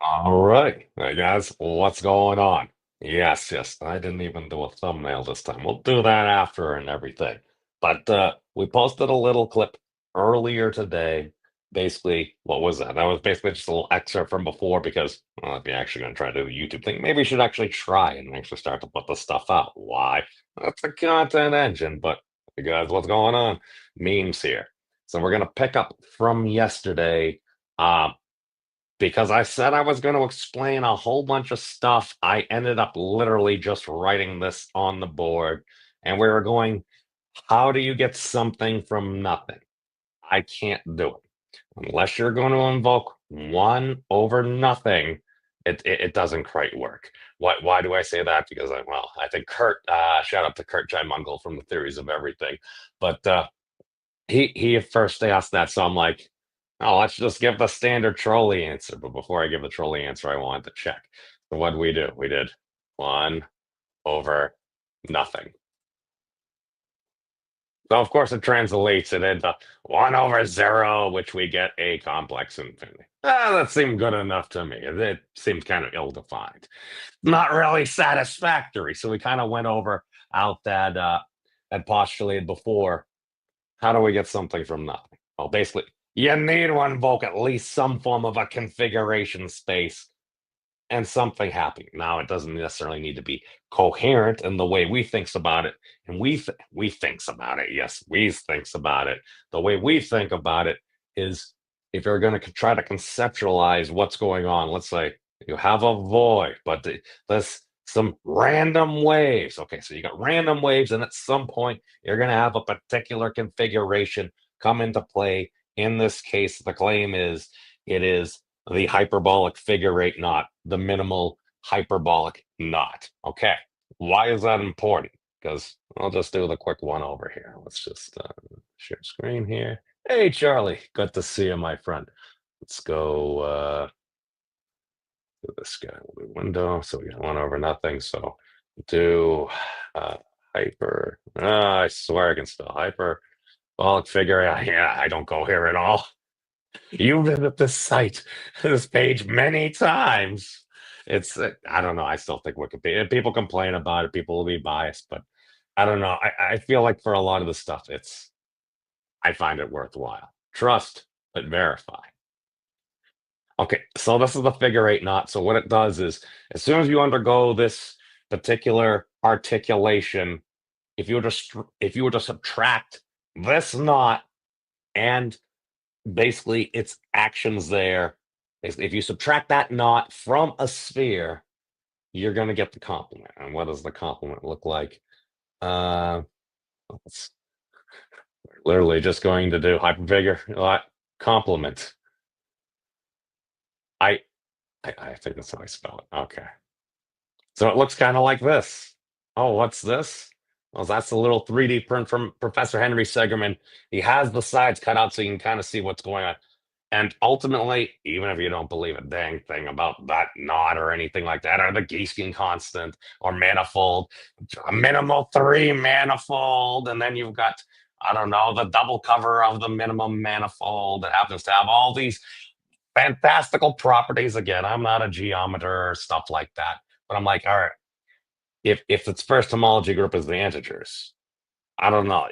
All right, hey guys, what's going on? Yes, I didn't even do a thumbnail this time. We'll do that after and everything. But we posted a little clip earlier today. Basically, what was that? That was basically just a little excerpt from before because, well, if you're actually going to try to do the YouTube thing, maybe you should actually try and actually start to put the stuff out. Why? That's a content engine. But hey guys, what's going on? Memes here. So we're going to pick up from yesterday. Um, because I said I was going to explain a whole bunch of stuff. I ended up literally just writing this on the board, and we were going, how do you get something from nothing? I can't do it. Unless you're going to invoke one over nothing, it doesn't quite work. Why do I say that? Because I think Kurt, shout out to Kurt Mungle from the Theories of Everything, but he first asked that, so I'm like, oh, let's just give the standard trolley answer. But before I give the trolley answer, I wanted to check. So what did we do? We did one over nothing. So of course it translates it into one over zero, which we get a complex infinity. That seemed good enough to me. It seemed kind of ill-defined, not really satisfactory. So we kind of went over out that that postulated before. How do we get something from nothing? Well, basically, you need to invoke at least some form of a configuration space and something happening. Now, it doesn't necessarily need to be coherent in the way we thinks about it, and we thinks about it. Yes, we thinks about it. The way we think about it is if you're going to try to conceptualize what's going on. Let's say you have a void, but there's some random waves. Okay, so you got random waves, and at some point you're going to have a particular configuration come into play. In this case, the claim is it is the hyperbolic figure eight knot, the minimal hyperbolic knot. Okay, why is that important? Because I'll just do the quick one over here. Let's just share screen here. Hey, Charlie, good to see you, my friend. Let's go to this guy. We'll do window. So we got one over nothing. So do uh, hyper. I swear I can spell hyperbolic figure. Yeah, I don't go here at all. You visit this site, this page many times. It's, I don't know. I still think Wikipedia, people complain about it, people will be biased, but I don't know. I feel like for a lot of the stuff, I find it worthwhile. Trust, but verify. Okay, so this is the figure eight knot. So what it does is, as soon as you undergo this particular articulation, if you were to subtract this knot and basically its actions there. If you subtract that knot from a sphere, you're going to get the complement. And what does the complement look like? Uh, it's literally just going to do hyperfigure complement. I, I think that's how I spell it. Okay. So it looks kind of like this. Oh, what's this? Well, that's a little 3D print from Professor Henry Segerman. He has the sides cut out so you can kind of see what's going on. And ultimately, even if you don't believe a dang thing about that knot or anything like that, or the Geeskian constant or manifold, a minimal three manifold, and then you've got, I don't know, the double cover of the minimum manifold that happens to have all these fantastical properties. Again, I'm not a geometer or stuff like that, but I'm like, all right, if its first homology group is the integers, I don't know.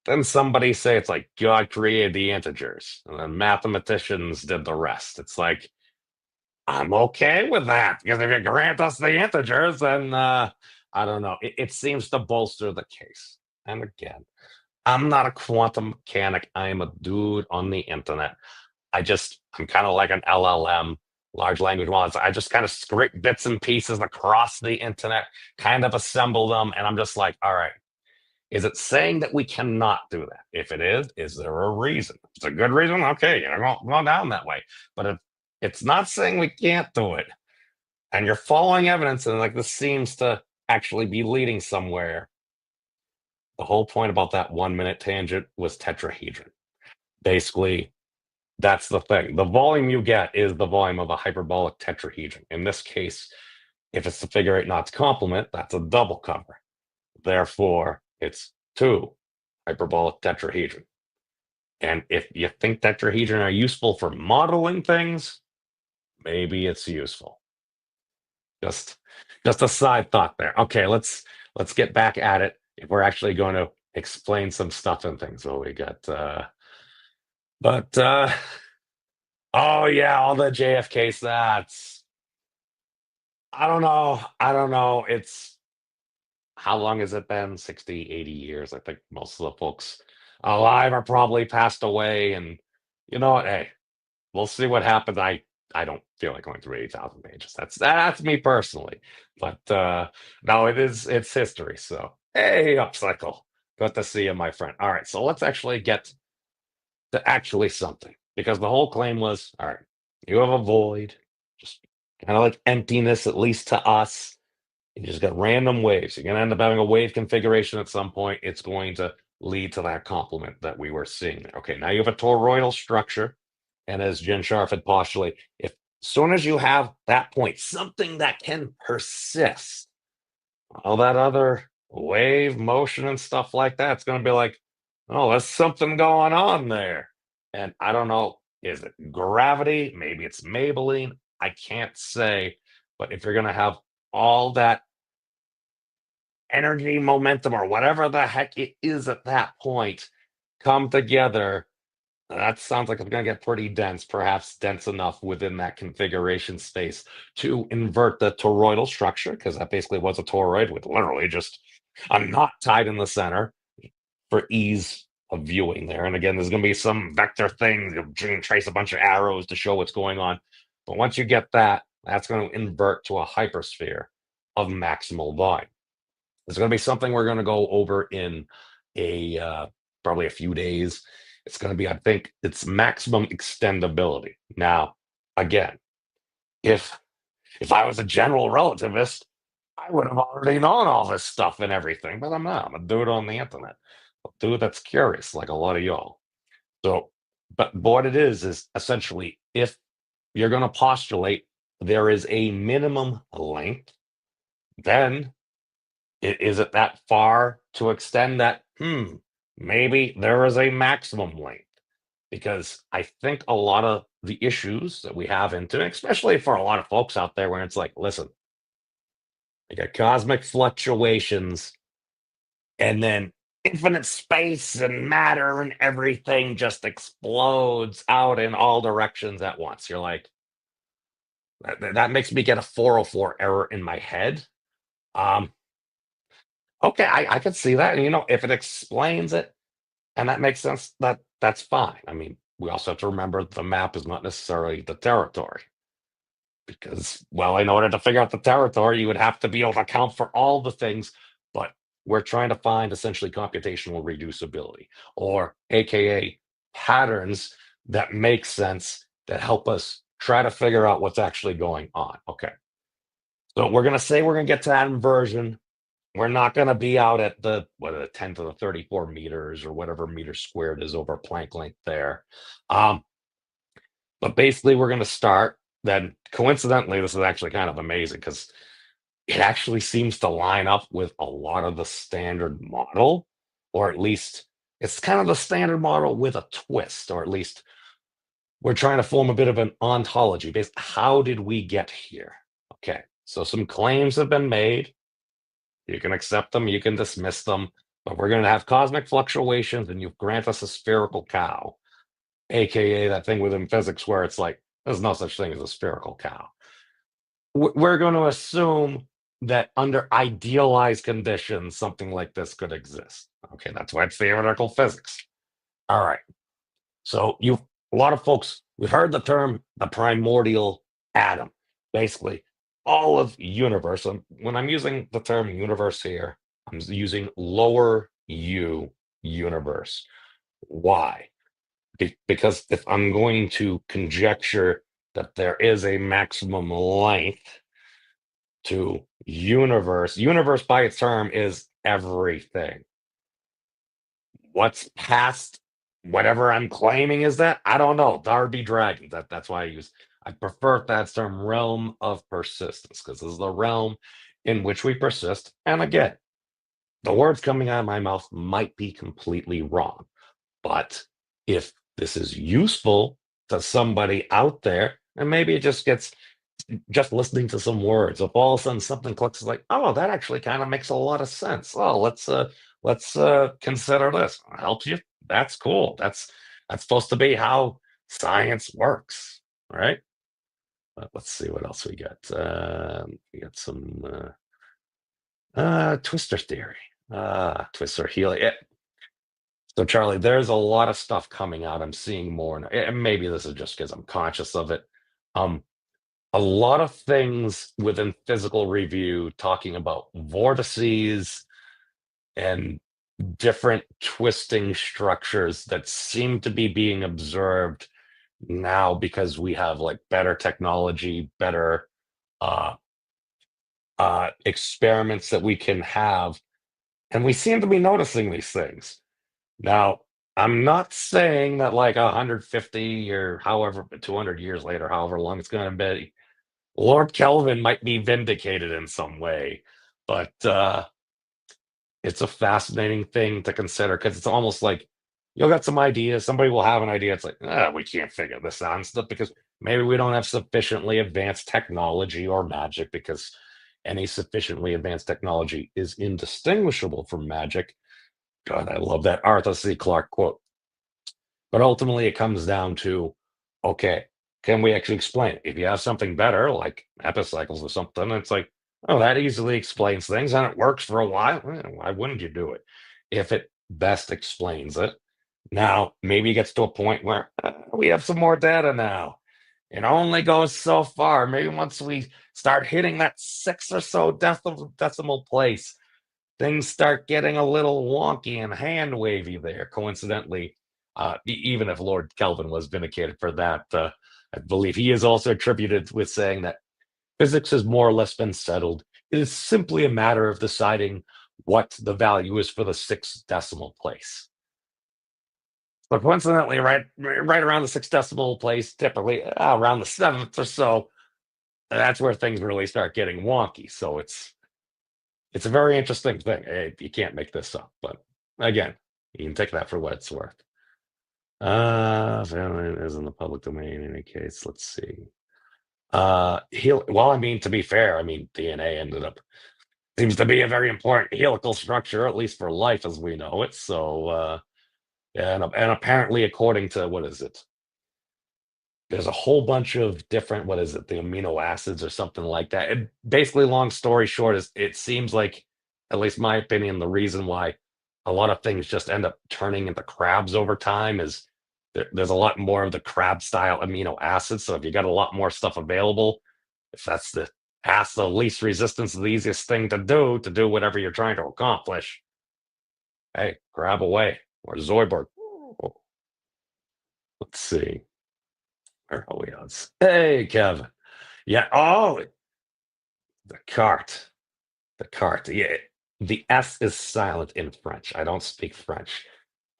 Then somebody say it's like God created the integers and then mathematicians did the rest. It's like, I'm okay with that because if you grant us the integers, then I don't know. It seems to bolster the case. And again, I'm not a quantum mechanic. I am a dude on the internet. I'm kind of like an LLM, large language models. I just kind of scrape bits and pieces across the internet, kind of assemble them, and I'm just like, all right, is it saying that we cannot do that? If it is there a reason? If it's a good reason, okay, go down that way. But if it's not saying we can't do it, and you're following evidence, and like this seems to actually be leading somewhere, the whole point about that 1 minute tangent was tetrahedron. Basically, that's the thing. The volume you get is the volume of a hyperbolic tetrahedron. In this case, if it's the figure eight knots complement, that's a double cover. Therefore, it's two hyperbolic tetrahedron. And if you think tetrahedron are useful for modeling things, maybe it's useful. Just just a side thought there. Okay, let's get back at it. If we're actually going to explain some stuff and things. Well, we got but oh yeah, all the JFK stats. I don't know. I don't know. It's how long has it been? 60, 80 years. I think most of the folks alive are probably passed away. And you know what? Hey, we'll see what happens. I don't feel like going through 80,000 pages. That's me personally. But no, it's history. So hey, upcycle. Good to see you, my friend. All right, so let's actually get to actually something. Because the whole claim was, all right, you have a void, just kind of like emptiness, at least to us. You just got random waves. You're going to end up having a wave configuration at some point. It's going to lead to that complement that we were seeing there. Okay, now you have a toroidal structure. And as Jen Sharf had postulated, if as soon as you have that point, something that can persist, all that other wave motion and stuff like that, it's going to be like, oh, there's something going on there. And I don't know, is it gravity? Maybe it's Maybelline. I can't say. But if you're going to have all that energy, momentum, or whatever the heck it is at that point come together, that sounds like it's going to get pretty dense, perhaps dense enough within that configuration space to invert the toroidal structure, because that basically was a toroid with literally just a knot tied in the center for ease of viewing there. And again, there's going to be some vector thing, you can trace a bunch of arrows to show what's going on. But once you get that, that's going to invert to a hypersphere of maximal volume. It's going to be something we're going to go over in a probably a few days. It's going to be, I think, its maximum extendability. Now, again, if I was a general relativist, I would have already known all this stuff and everything, but I'm not. I'm a dude on the internet, a dude that's curious, like a lot of y'all. So, but what it is essentially if you're going to postulate there is a minimum length, then is it that far to extend that? Maybe there is a maximum length. Because I think a lot of the issues that we have into, especially for a lot of folks out there, where it's like, listen, you got cosmic fluctuations, and then infinite space and matter and everything just explodes out in all directions at once. You're like, that makes me get a 404 error in my head. Um, okay, I can see that. And if it explains it and that makes sense, that's fine. I mean, we also have to remember the map is not necessarily the territory. Because, well, in order to figure out the territory, you would have to be able to account for all the things, but we're trying to find essentially computational reducibility, or AKA patterns that make sense that help us try to figure out what's actually going on. Okay. So we're going to say we're going to get to that inversion. We're not going to be out at the 10 to the 34 meters or whatever meters squared is over Planck length there. But basically, we're going to start. Then, coincidentally, this is actually kind of amazing because it actually seems to line up with a lot of the standard model, or at least it's kind of the standard model with a twist, or at least we're trying to form a bit of an ontology based. How did we get here? Okay, so some claims have been made. You can accept them, you can dismiss them, but we're going to have cosmic fluctuations, and you grant us a spherical cow, aka that thing within physics where it's like there's no such thing as a spherical cow. We're going to assume that under idealized conditions, something like this could exist. Okay, that's why it's theoretical physics. All right. So a lot of folks, we've heard the term the primordial atom. Basically, all of universe. When I'm using the term universe here, I'm using lower U universe. Why? Because if I'm going to conjecture that there is a maximum length to universe by its term is everything. What's past whatever I'm claiming is that? I don't know. Darby Dragon. That's why I prefer that term realm of persistence, because this is the realm in which we persist. And again, the words coming out of my mouth might be completely wrong. But if this is useful to somebody out there, And maybe it just gets just listening to some words. If all of a sudden something clicks, it's like, oh, that actually kind of makes a lot of sense. Oh, let's consider this. Helps you. That's cool. That's supposed to be how science works, right? But let's see what else we got. We got some twister theory. Twister healing. So Charlie, there's a lot of stuff coming out. I'm seeing more, and maybe this is just because I'm conscious of it. Um, a lot of things within physical review talking about vortices and different twisting structures that seem to be being observed now because we have like better technology, better uh, experiments that we can have, and we seem to be noticing these things. Now, I'm not saying that like 150 or however 200 years later, however long it's going to be, Lord Kelvin might be vindicated in some way, but it's a fascinating thing to consider because it's almost like you'll get some ideas. Somebody will have an idea. It's like, we can't figure this out and stuff because maybe we don't have sufficiently advanced technology or magic because any sufficiently advanced technology is indistinguishable from magic. God, I love that Arthur C. Clarke quote. But ultimately, it comes down to, okay, can we actually explain it? If you have something better, like epicycles or something, it's like, oh, that easily explains things and it works for a while. Why wouldn't you do it? If it best explains it. Now, maybe it gets to a point where we have some more data now. It only goes so far. Maybe once we start hitting that six or so decimal place, things start getting a little wonky and hand wavy there. Coincidentally, even if Lord Kelvin was vindicated for that, I believe he is also attributed with saying that physics has more or less been settled. It is simply a matter of deciding what the value is for the sixth decimal place. But coincidentally, right around the sixth decimal place, typically around the seventh or so, that's where things really start getting wonky. So it's a very interesting thing. You can't make this up, but again, you can take that for what it's worth. It is in the public domain in any case. Let's see. Well, I mean, to be fair, I mean, DNA ended up seems to be a very important helical structure, at least for life as we know it. So, yeah, and apparently, according to what is it? There's a whole bunch of different, what is it, the amino acids or something like that. And basically, long story short, is it seems like, at least my opinion, the reason why a lot of things just end up turning into crabs over time is there's a lot more of the crab style amino acids. So if you got a lot more stuff available, if that's the path of least resistance, the easiest thing to do whatever you're trying to accomplish, hey, grab away. Or Zoidberg. Let's see. Where are we on? Hey, Kevin. Yeah. Oh, the cart. The cart. Yeah. The S is silent in French. I don't speak French.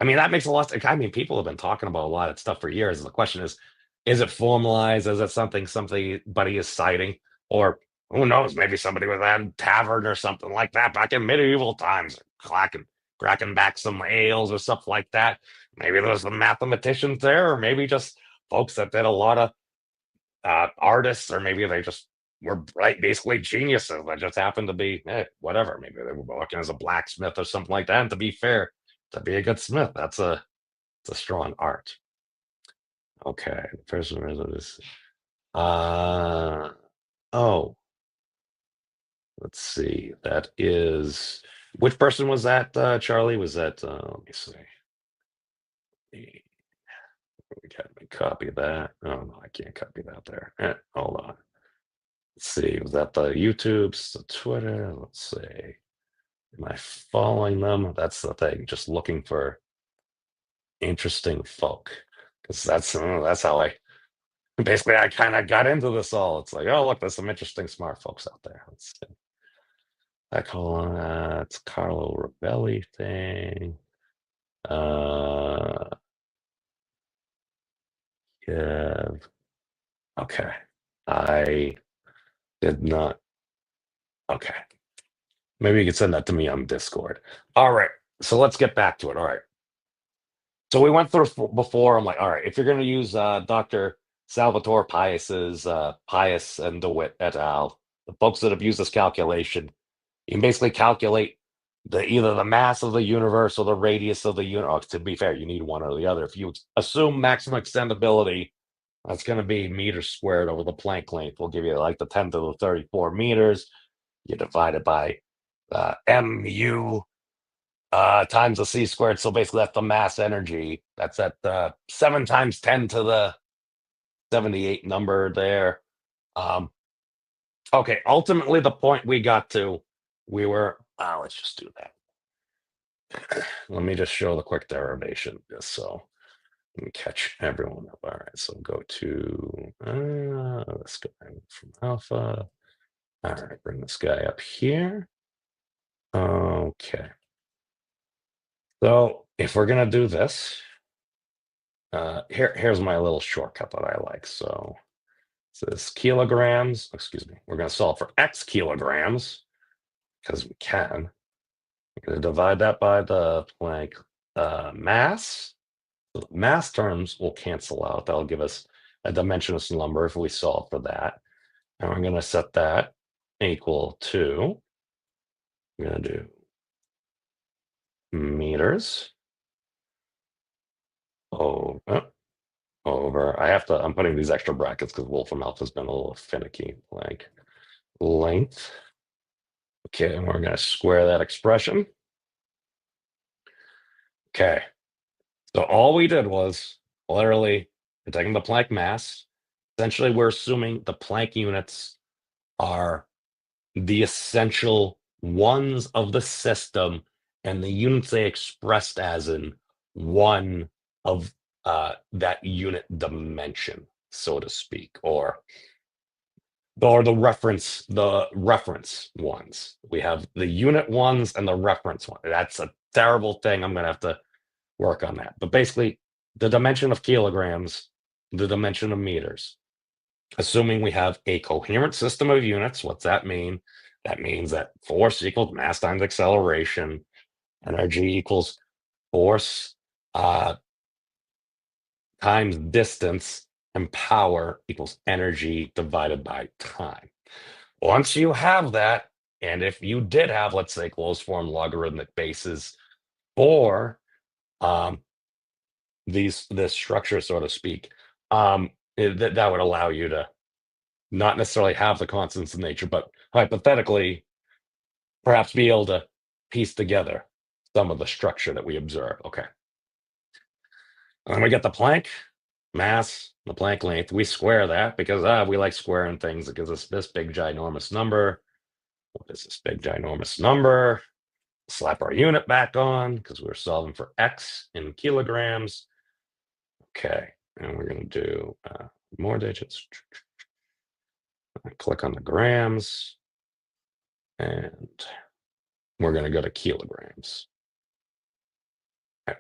I mean, that makes a lot. I mean, people have been talking about a lot of stuff for years. The question is it formalized? Is it something somebody is citing? Or who knows? Maybe somebody was at a tavern or something like that back in medieval times, cracking back some ales or stuff like that. Maybe there was some mathematicians there, or maybe just folks that did a lot of artists, or maybe they just were basically geniuses that just happened to be whatever. Maybe they were working as a blacksmith or something like that. And to be fair, to be a good smith, it's a strong art. Okay, the person is oh, let's see. That is which person was that? Charlie, was that? Let me see. We got a copy of that. Oh no, I can't copy that there. Hold on. Let's see, was that the YouTube's, the Twitter? Let's see. Am I following them? That's the thing. Just looking for interesting folk, because that's how I basically I kind of got into this all. It's like, oh look, there's some interesting smart folks out there. Let's see. I call it's Carlo Robelli thing. Uh, yeah. Okay. I did not. Okay. Maybe you could send that to me on Discord. All right. So let's get back to it. All right. So we went through before. I'm like, all right, if you're going to use Dr. Salvatore Pius's Pius and DeWitt et al. The folks that have used this calculation, you can basically calculate either the mass of the universe or the radius of the universe. To be fair, you need one or the other. If you assume maximum extendability, that's going to be meters squared over the Planck length. We'll give you like the 10 to the 34 meters. You divide it by mu times the c squared. So basically, that's the mass energy. That's at 7 times 10 to the 78 number there. Okay, ultimately, the point we got to, we were, let's just do that. Let me just show the quick derivation, just so we catch everyone up. All right, so go to this guy from alpha. All right, bring this guy up here. Okay. So if we're gonna do this, here's my little shortcut that I like. So this kilograms, excuse me, we're gonna solve for x kilograms because we can. We're gonna divide that by the Planck mass. So mass terms will cancel out. That'll give us a dimensionless number if we solve for that. And we're gonna set that equal to, we're gonna do meters over, I'm putting these extra brackets because Wolfram Alpha has been a little finicky, like length. Okay, and we're going to square that expression. Okay, so all we did was literally taking the Planck mass. Essentially, we're assuming the Planck units are the essential ones of the system, and the units they expressed as in one of that unit dimension, so to speak, or the reference ones. We have the unit ones and the reference one. That's a terrible thing. I'm going to have to work on that. But basically, the dimension of kilograms, the dimension of meters. Assuming we have a coherent system of units, what's that mean? That means that force equals mass times acceleration, energy equals force times distance, and power equals energy divided by time. Once you have that, and if you did have, let's say, closed form logarithmic bases for this structure, so to speak, that would allow you to not necessarily have the constants of nature, but hypothetically, perhaps be able to piece together some of the structure that we observe. Okay. And then we get the Planck mass, the Planck length. We square that because we like squaring things. It gives us this big ginormous number. What is this big ginormous number? Slap our unit back on because we're solving for x in kilograms. Okay, and we're going to do more digits. Click on the grams, and we're going to go to kilograms.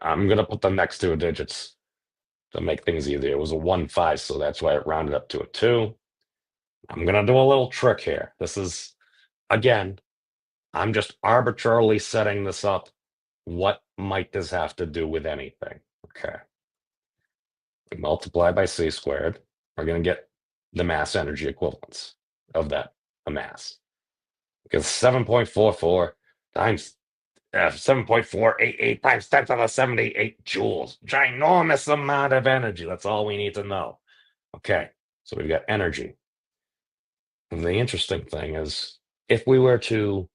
I'm going to put the next two digits to make things easier. It was a 1.5, so that's why it rounded up to a 2. I'm going to do a little trick here. This is, again, I'm just arbitrarily setting this up. What might this have to do with anything? Okay. We multiply by c squared. We're going to get the mass energy equivalence of that mass. Because 7.44 times 7.488 times 10 to the 78 joules. Ginormous amount of energy. That's all we need to know. Okay, so we've got energy. And the interesting thing is, if we were to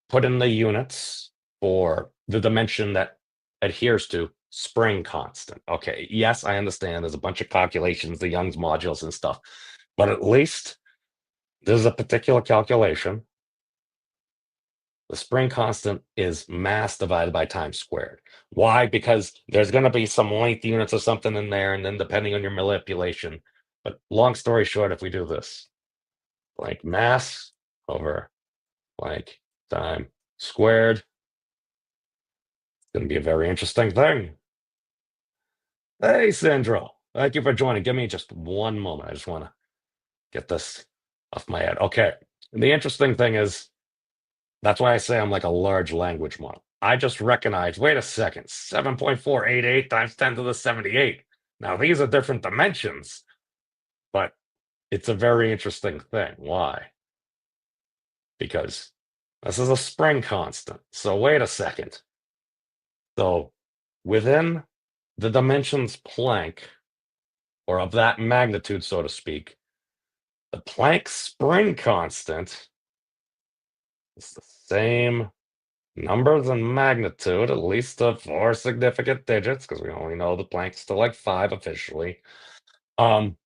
put in the units for the dimension that adheres to spring constant. Okay, yes, I understand there's a bunch of calculations, the Young's modulus and stuff, but at least there's a particular calculation. The spring constant is mass divided by time squared. Why? Because there's going to be some length units or something in there, and then depending on your manipulation. But long story short, if we do this, like mass over like time squared, it's going to be a very interesting thing. Hey, Sandro, thank you for joining. Give me just one moment. I just want to get this off my head. Okay. And the interesting thing is, that's why I say I'm like a large language model. I just recognized, wait a second, 7.488 times 10 to the 78. Now, these are different dimensions. But it's a very interesting thing. Why? Because this is a spring constant. So wait a second. So within the dimensions Planck, or of that magnitude, so to speak, the Planck spring constant is the same numbers and magnitude, at least the 4 significant digits, because we only know the Planck's to like 5 officially, um,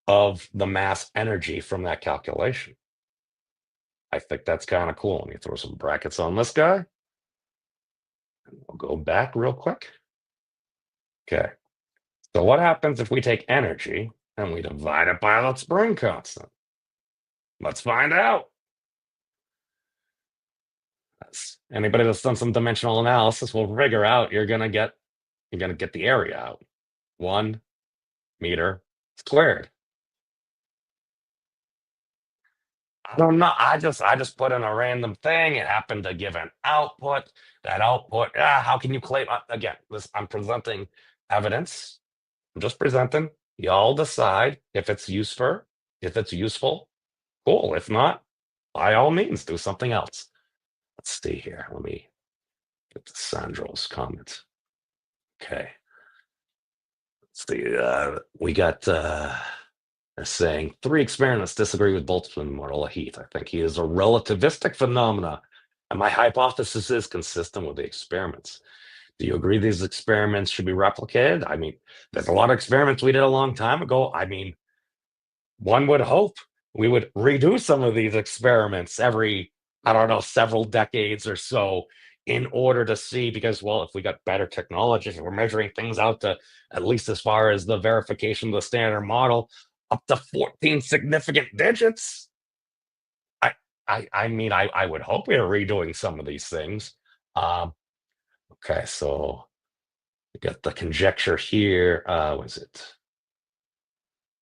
of the mass energy from that calculation. I think that's kind of cool. Let me throw some brackets on this guy. And we'll go back real quick. Okay. So what happens if we take energy and we divide it by the spring constant? Let's find out. Anybody that's done some dimensional analysis will figure out you're gonna get the area out. 1 meter squared. I don't know. I just put in a random thing. It happened to give an output. That output, how can you claim again? I'm presenting evidence. I'm just presenting. Y'all decide if it's useful. Cool. If not, by all means, do something else. Let's see here. Let me get to Sandro's comment. Okay. Let's see. We got saying 3 experiments disagree with Boltzmann model of heat. I think he is a relativistic phenomena, and my hypothesis is consistent with the experiments. Do you agree these experiments should be replicated? I mean, there's a lot of experiments we did a long time ago. I mean, one would hope we would redo some of these experiments every, I don't know, several decades or so in order to see, because, well, if we got better technologies and we're measuring things out to at least as far as the verification of the standard model, up to 14 significant digits. I I would hope we are redoing some of these things. Um, okay, so we got the conjecture here. What is it?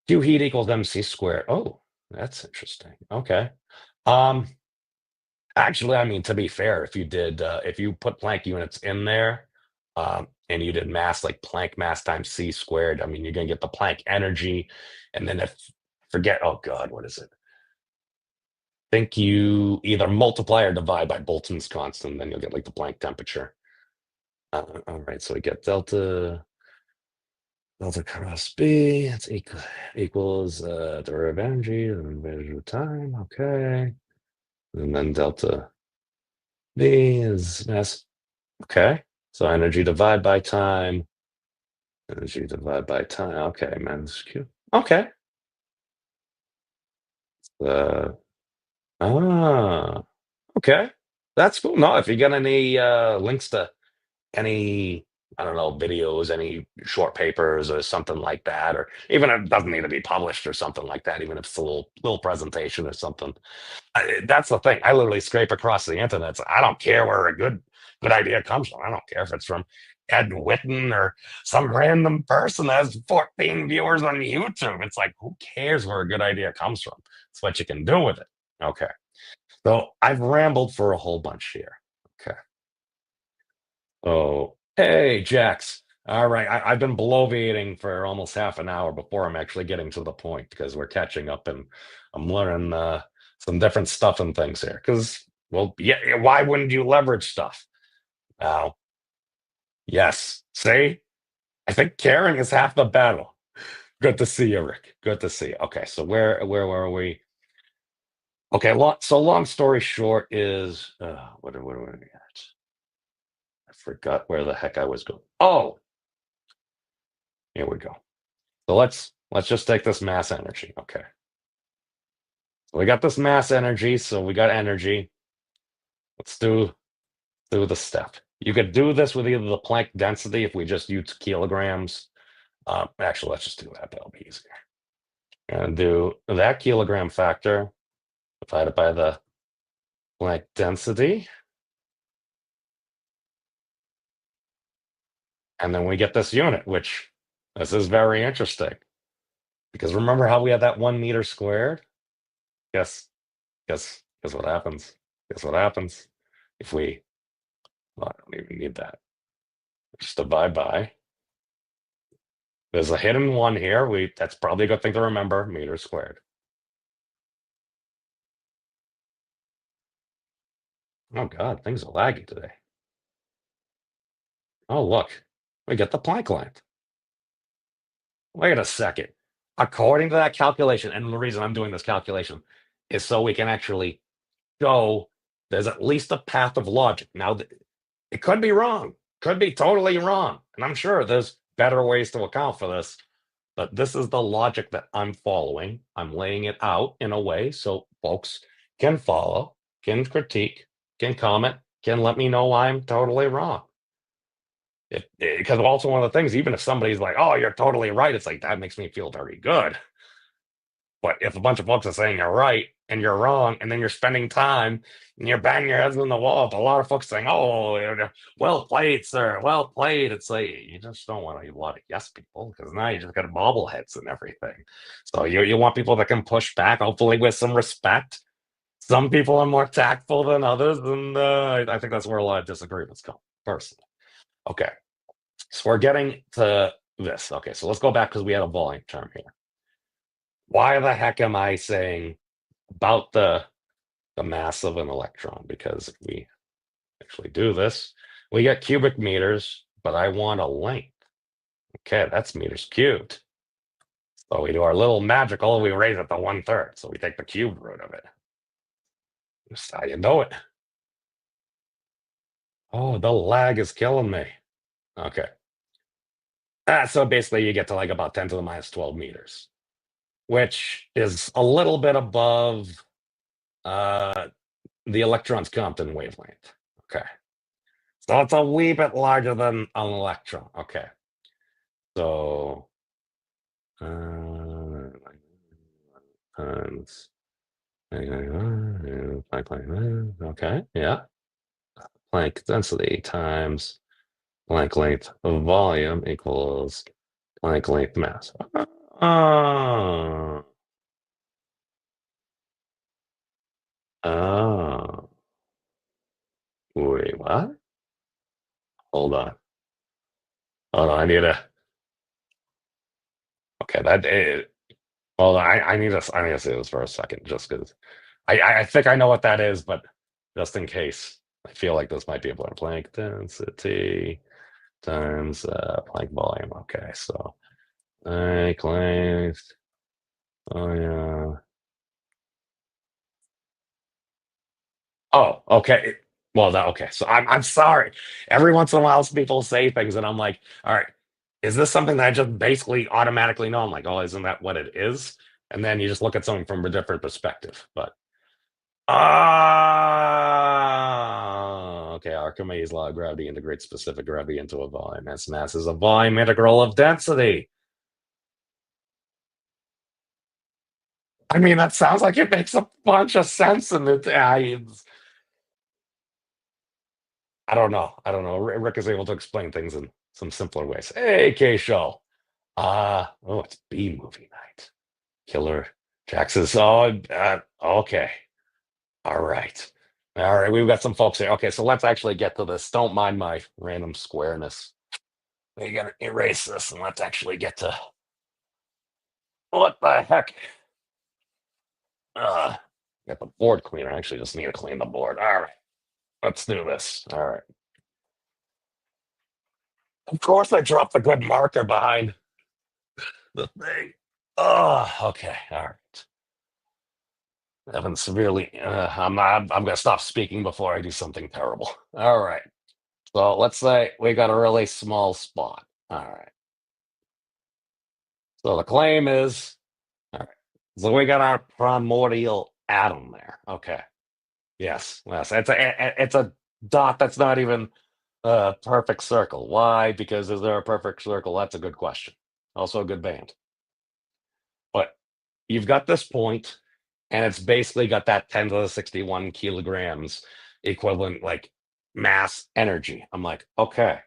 Q heat equals mc squared. Oh, that's interesting. Okay. Um, Actually, I mean, to be fair, if you put Planck units in there, and you did mass like Planck mass times c squared, I mean, you're gonna get the Planck energy, and then if forget, oh God, what is it? Think you either multiply or divide by Boltzmann's constant, then you'll get like the Planck temperature. All right, so we get delta cross B. It's equals derivative energy and measure time. Okay, and then delta B is mass. Okay, so energy divide by time. Energy divide by time. Okay, minus Q. Okay. Uh, ah, okay. That's cool. No, if you got any links to any, I don't know, videos, any short papers or something like that, or even if it doesn't need to be published or something like that, even if it's a little presentation or something. That's the thing. I literally scrape across the internet. So I don't care where a good idea comes from. I don't care if it's from Ed Witten or some random person that has 14 viewers on YouTube. It's like, who cares where a good idea comes from? It's what you can do with it. Okay. So I've rambled for a whole bunch here. Okay. Oh, hey, Jax. All right. I've been bloviating for almost half an hour before I'm actually getting to the point because we're catching up and I'm learning some different stuff and things here. Because, well, yeah, why wouldn't you leverage stuff? Now, yes. See, I think caring is half the battle. Good to see you, Rick. Good to see you. Okay, so where were we? Okay, long story short is what are we at? I forgot where the heck I was going. Oh, here we go. So let's just take this mass energy. Okay. So we got this mass energy, so we got energy. Let's do the step. You could do this with either the Planck density if we just use kilograms. Actually, let's just do that. That'll be easier. And do that kilogram factor divided by the Planck density. And then we get this unit, which this is very interesting. Because remember how we had that 1 meter squared? Guess, guess what happens? Guess what happens if we, well, I don't even need that. Just divide by There's a hidden one here. That's probably a good thing to remember. Meters squared. Oh God, things are laggy today. Oh look, we get the Planck length. Wait a second. According to that calculation, and the reason I'm doing this calculation is so we can actually show there's at least a path of logic. Now, it could be wrong, could be totally wrong, and I'm sure there's better ways to account for this. But this is the logic that I'm following. I'm laying it out in a way so folks can follow, can critique, can comment, can let me know why I'm totally wrong. Because also one of the things, even if somebody's like, "Oh, you're totally right," it's like that makes me feel very good. But if a bunch of folks are saying you're right and you're wrong, and then you're spending time and you're banging your heads on the wall, with a lot of folks saying, "Oh, well played, sir, well played," it's like you just don't want a lot of yes people because now you just got bobbleheads and everything. So you want people that can push back, hopefully with some respect. Some people are more tactful than others, and I think that's where a lot of disagreements come. Personally, okay. So we're getting to this. Okay, so let's go back because we had a volume term here. Why the heck am I saying about the mass of an electron? Because if we actually do this, we get cubic meters, but I want a length. Okay, that's meters cubed. So we do our little magical, we raise it to 1/3. So we take the cube root of it. That's how you know it. Oh, the lag is killing me. Okay. So basically you get to like about 10 to the minus 12 meters, which is a little bit above uh, the electron's Compton wavelength. Okay. So it's a wee bit larger than an electron. Okay. So times okay, yeah. Planck density times Planck length of volume equals Planck length mass. Oh. Oh. Wait, what? Hold on. Hold on, I need a okay, that is hold on, I need to say this for a second just because I think I know what that is, but just in case, I feel like this might be a Planck density times Planck volume. Okay, so Planck length. Oh yeah. Oh, okay. Well, that okay. So I'm sorry. Every once in a while, people say things, and I'm like, all right, is this something that I just basically automatically know? I'm like, oh, isn't that what it is? And then you just look at something from a different perspective. But okay. Archimedes' law of gravity integrates specific gravity into a volume. Mass is a volume integral of density. I mean, that sounds like it makes a bunch of sense, and I don't know. I don't know. Rick is able to explain things in some simpler ways. Hey, K Show. Oh, it's B movie night. Killer Jackson's. Oh, okay. All right. All right. We've got some folks here. Okay, so let's actually get to this. Don't mind my random squareness. We gotta erase this and let's actually get to what the heck. Got the board cleaner. I actually just need to clean the board. All right. Let's do this. All right. Of course, I dropped the good marker behind the thing. Oh, okay. All right. Evan severely. I'm not. I'm gonna stop speaking before I do something terrible. All right. So let's say we got a really small spot. All right. So the claim is. All right. So we got our primordial atom there. Okay. Yes. Yes. It's a dot that's not even a perfect circle. Why? Because is there a perfect circle? That's a good question. Also a good band. But you've got this point, and it's basically got that 10 to the 61 kilograms equivalent, like mass energy. I'm like, okay.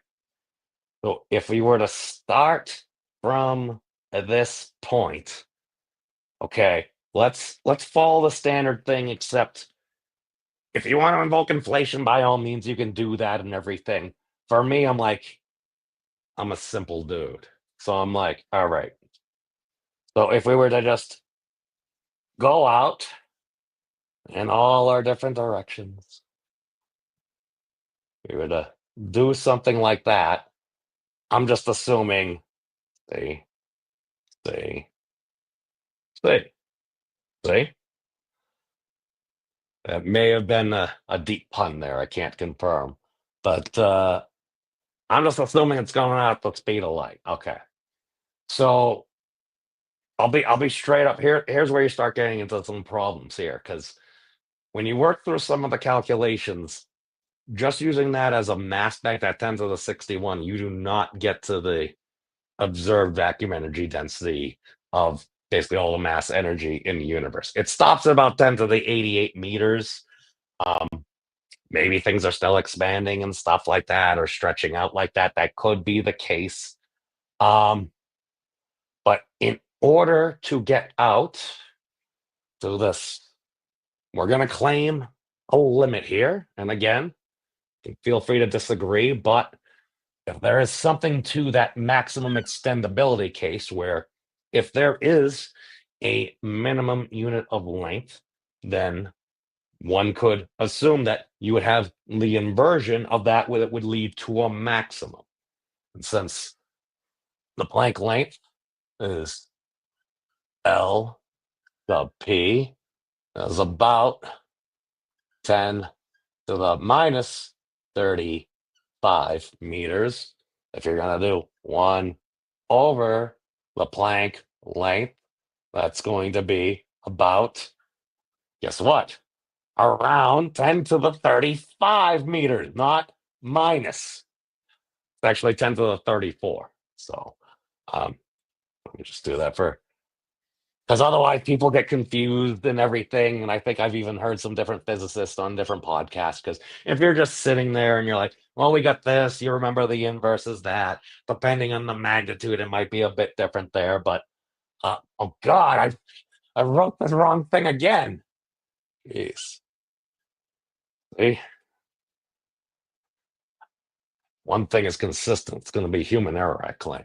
So if we were to start from this point, okay, let's follow the standard thing, except if you want to invoke inflation, by all means, you can do that and everything. For me, I'm like, I'm a simple dude. So I'm like, all right. So if we were to just go out in all our different directions, we were to do something like that. I'm just assuming, see, see, see, see. That may have been a deep pun there. I can't confirm, but I'm just assuming it's going out at the speed of light. Okay, so I'll be straight up here. Here's where you start getting into some problems here, because when you work through some of the calculations, just using that as a mass bank at 10 to the 61, you do not get to the observed vacuum energy density of basically all the mass energy in the universe. It stops at about 10 to the 88 meters. Um, Maybe things are still expanding and stuff like that, or stretching out like that. That could be the case. Um, but in order to get out to this, we're going to claim a limit here. And again, feel free to disagree, but if there is something to that maximum extendability case where if there is a minimum unit of length, then one could assume that you would have the inversion of that that would lead to a maximum. And since the Planck length is L sub P is about 10 to the minus 35 meters, if you're going to do 1 over the Planck length, that's going to be about, guess what? Around 10 to the 35 meters, not minus. It's actually 10 to the 34. So let me just do that for, because otherwise people get confused and everything. And I think I've even heard some different physicists on different podcasts. Because if you're just sitting there and you're like, well, we got this, you remember the inverse is that. Depending on the magnitude, it might be a bit different there. But oh God, I wrote the wrong thing again. Jeez. See? One thing is consistent. It's going to be human error, I claim.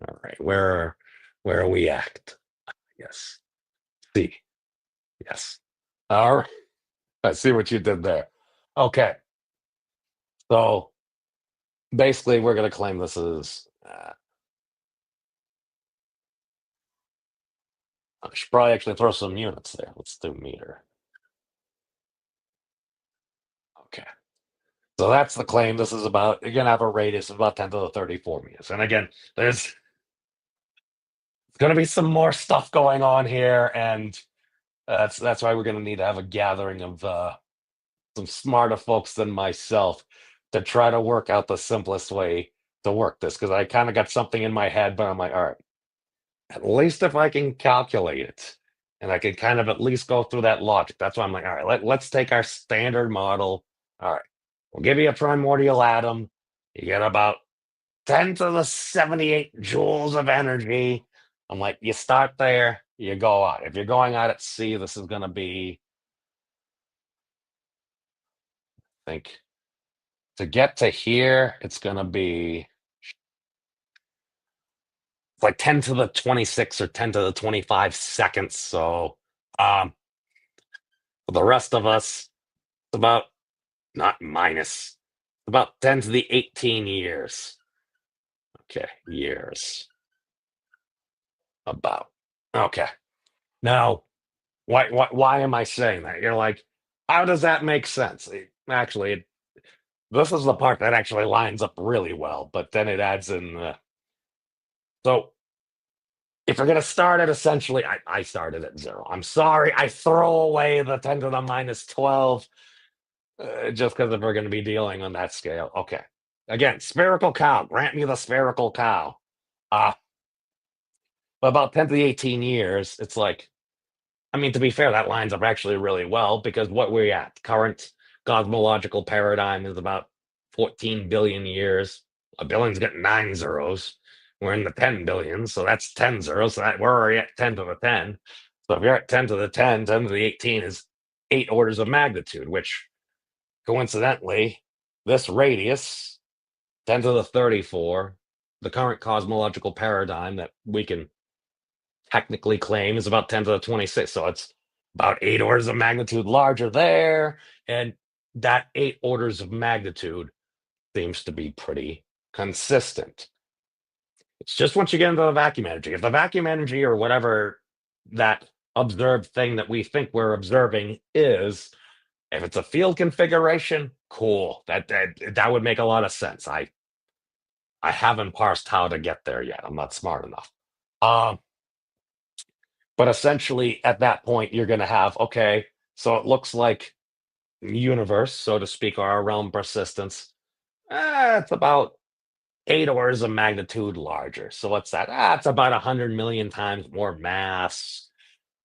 All right. Where are we at? Yes. C. Yes. All right. I see what you did there. Okay. So basically, we're going to claim this is. I should probably actually throw some units there. Let's do meter. Okay. So that's the claim. This is about, you're going to have a radius of about 10 to the 34 meters. And again, there's going to be some more stuff going on here. And that's why we're going to need to have a gathering of some smarter folks than myself to try to work out the simplest way to work this. Because I kind of got something in my head, but I'm like, all right, at least if I can calculate it and I can kind of at least go through that logic. That's why I'm like, all right, let's take our standard model. All right, we'll give you a primordial atom. You get about 10 to the 78 joules of energy. I'm like, you start there, you go out. If you're going out at C, this is going to be, I think, to get to here, it's going to be like 10 to the 26 or 10 to the 25 seconds. So for the rest of us, it's about, not minus, about 10 to the 18 years. Okay, years. About. Okay. Now, why am I saying that? You're like, how does that make sense? Actually, this is the part that actually lines up really well, but then it adds in. So if you're going to start at essentially, I started at 0. I'm sorry, I throw away the 10 to the minus 12 just because if we're going to be dealing on that scale. Okay. Again, spherical cow. Grant me the spherical cow. But about 10 to the 18 years, it's like, I mean, to be fair, that lines up actually really well because what we're at, current cosmological paradigm is about 14 billion years. A billion's got 9 zeros. We're in the 10 billion, so that's 10 zeros. So we're already at 10 to the 10. So if you're at 10 to the 10, 10 to the 18 is 8 orders of magnitude, which coincidentally, this radius, 10 to the 34, the current cosmological paradigm that we can technically claim is about 10 to the 26. So it's about 8 orders of magnitude larger there. And that 8 orders of magnitude seems to be pretty consistent. It's just once you get into the vacuum energy. If the vacuum energy or whatever that observed thing that we think we're observing is, if it's a field configuration, cool. That would make a lot of sense. I haven't parsed how to get there yet. I'm not smart enough. But essentially, at that point, you're going to have, okay, so it looks like universe, so to speak, or our realm persistence. It's about 8 orders of magnitude larger. So what's that? It's about 100 million times more mass,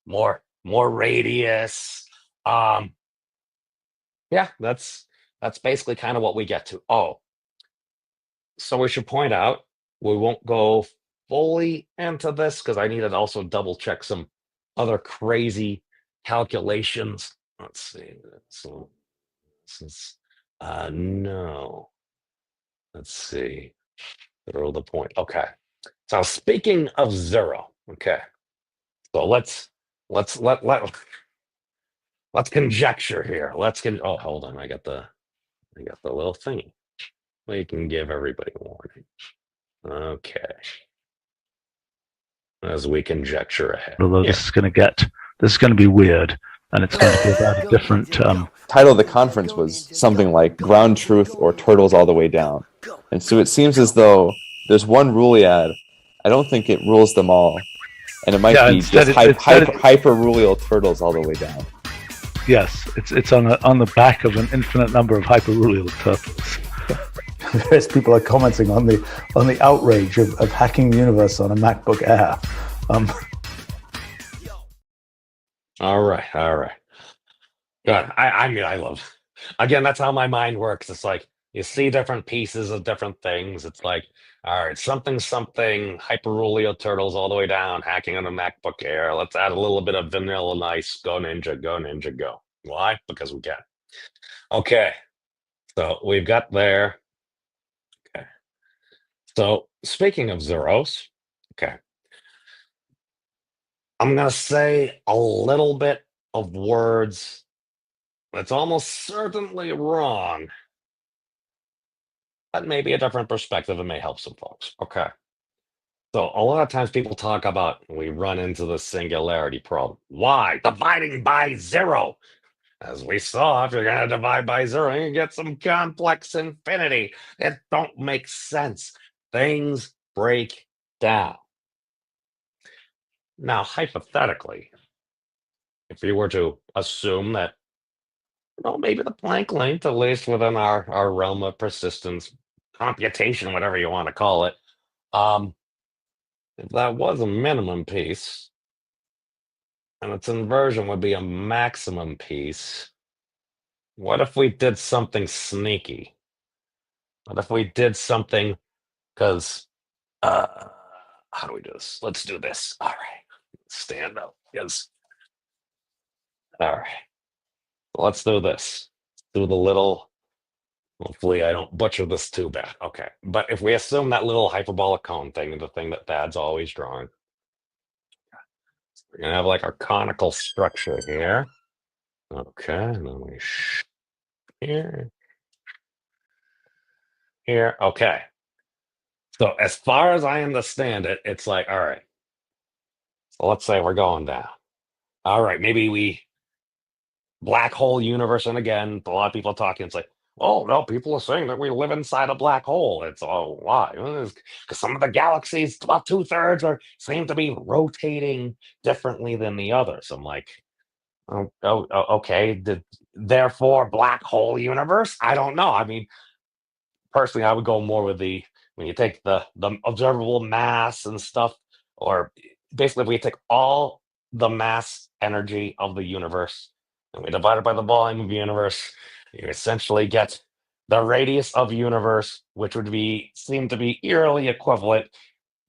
more radius. Yeah, that's basically kind of what we get to. Oh, so we should point out we won't go fully into this because I need to also double check some other crazy calculations. Let's see. So this is no. Let's see. Throw the point. Okay. So speaking of zero, okay. So let's conjecture here. Oh, hold on. I got the little thingy. We can give everybody a warning. Okay. As we conjecture ahead. Although Yeah. this is going to be weird, and it's going to be about a different. Title of the conference was something like "Ground Truth" or "Turtles All the Way Down," and so it seems as though there's one Ruliad. I don't think it rules them all, and it might be just hyper-Rulial turtles all the way down. Yes, it's on the back of an infinite number of hyper-Rulial turtles. Various people are commenting on the outrage of hacking the universe on a MacBook Air. All right. God, I mean, I love. Again, that's how my mind works. It's like you see different pieces of different things. It's like, all right, something, hyperrulio turtles all the way down, hacking on a MacBook Air. Let's add a little bit of vanilla nice. Go Ninja, go Ninja, go. Why? Because we can. Okay, so we've got there. Okay. So speaking of zeros, okay. I'm gonna say a little bit of words that's almost certainly wrong, but maybe a different perspective and may help some folks. Okay. So a lot of times people talk about we run into the singularity problem. Why? Dividing by zero. As we saw, if you're going to divide by zero, you get some complex infinity. It don't make sense. Things break down. Now, hypothetically, if you were to assume that, maybe the Planck length, at least within our realm of persistence, computation, whatever you want to call it, if that was a minimum piece, and its inversion would be a maximum piece, what if we did something sneaky? What if we did something, because, how do we do this? Let's do this. All right. Stand up. Yes. All right. Let's do this. Do the little, hopefully I don't butcher this too bad. Okay. But if we assume that little hyperbolic cone thing, the thing that Dad's always drawing, we're going to have like our conical structure here. Okay. And then we here. Okay. So as far as I understand it, it's like, all right. So let's say we're going down. All right. Maybe we black hole universe. And again, a lot of people talking, it's like, oh, no, people are saying that we live inside a black hole. It's, oh, why? Because some of the galaxies, about 2/3 seem to be rotating differently than the others. I'm like, okay. Therefore, black hole universe? I don't know. I mean, personally, I would go more with when you take the observable mass and stuff, or basically if we take all the mass energy of the universe and we divide it by the volume of the universe, you essentially get the radius of universe, which would seem to be eerily equivalent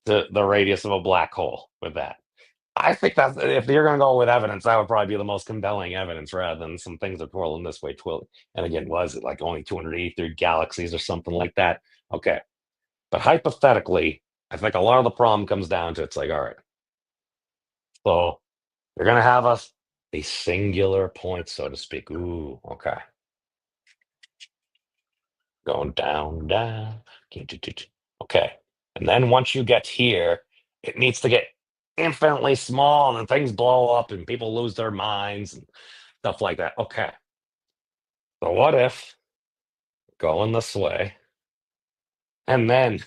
to the radius of a black hole with that. I think that if you're going to go with evidence, that would probably be the most compelling evidence rather than some things that twirling this way, twirling. And again, was it like only 283 galaxies or something like that? Okay. But hypothetically, I think a lot of the problem comes down to it's like, all right, so you're going to have a singular point, so to speak. Ooh, okay. Going down, down. Okay. And then once you get here, it needs to get infinitely small and things blow up and people lose their minds and stuff like that. Okay. So what if going this way and then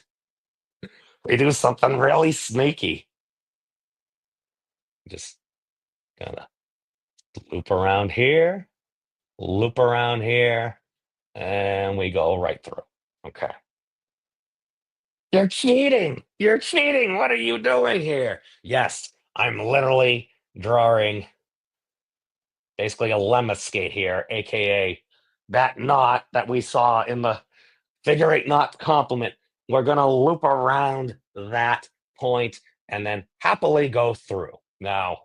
we do something really sneaky? Just kind of loop around here, and we go right through. Okay. You're cheating. You're cheating. What are you doing here? Yes, I'm literally drawing basically a lemniscate here, aka that knot that we saw in the figure eight knot complement. We're going to loop around that point and then happily go through. Now,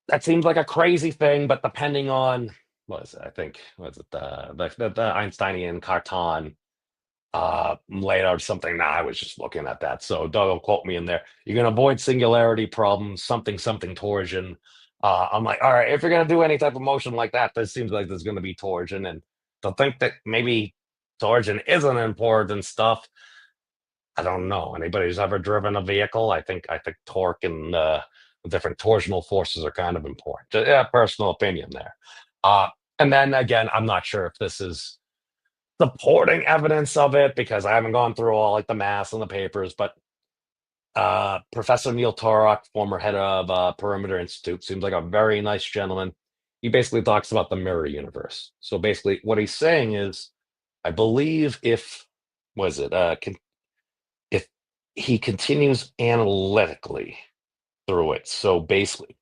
that seems like a crazy thing, but depending on what is it? I think was it the Einsteinian Cartan laid out something. Nah, I was just looking at that. So don't quote me in there. You're gonna avoid singularity problems, something torsion. I'm like, all right, if you're gonna do any type of motion like that, this seems like there's gonna be torsion. And to think that maybe torsion isn't important stuff, I don't know. Anybody who's ever driven a vehicle, I think torque and different torsional forces are kind of important. Yeah, personal opinion there. And then again, I'm not sure if this is supporting evidence of it because I haven't gone through all like the math and the papers, but Professor Neil Torok, former head of Perimeter Institute, seems like a very nice gentleman. He basically talks about the mirror universe. So basically, what he's saying is, I believe if if he continues analytically through it. So basically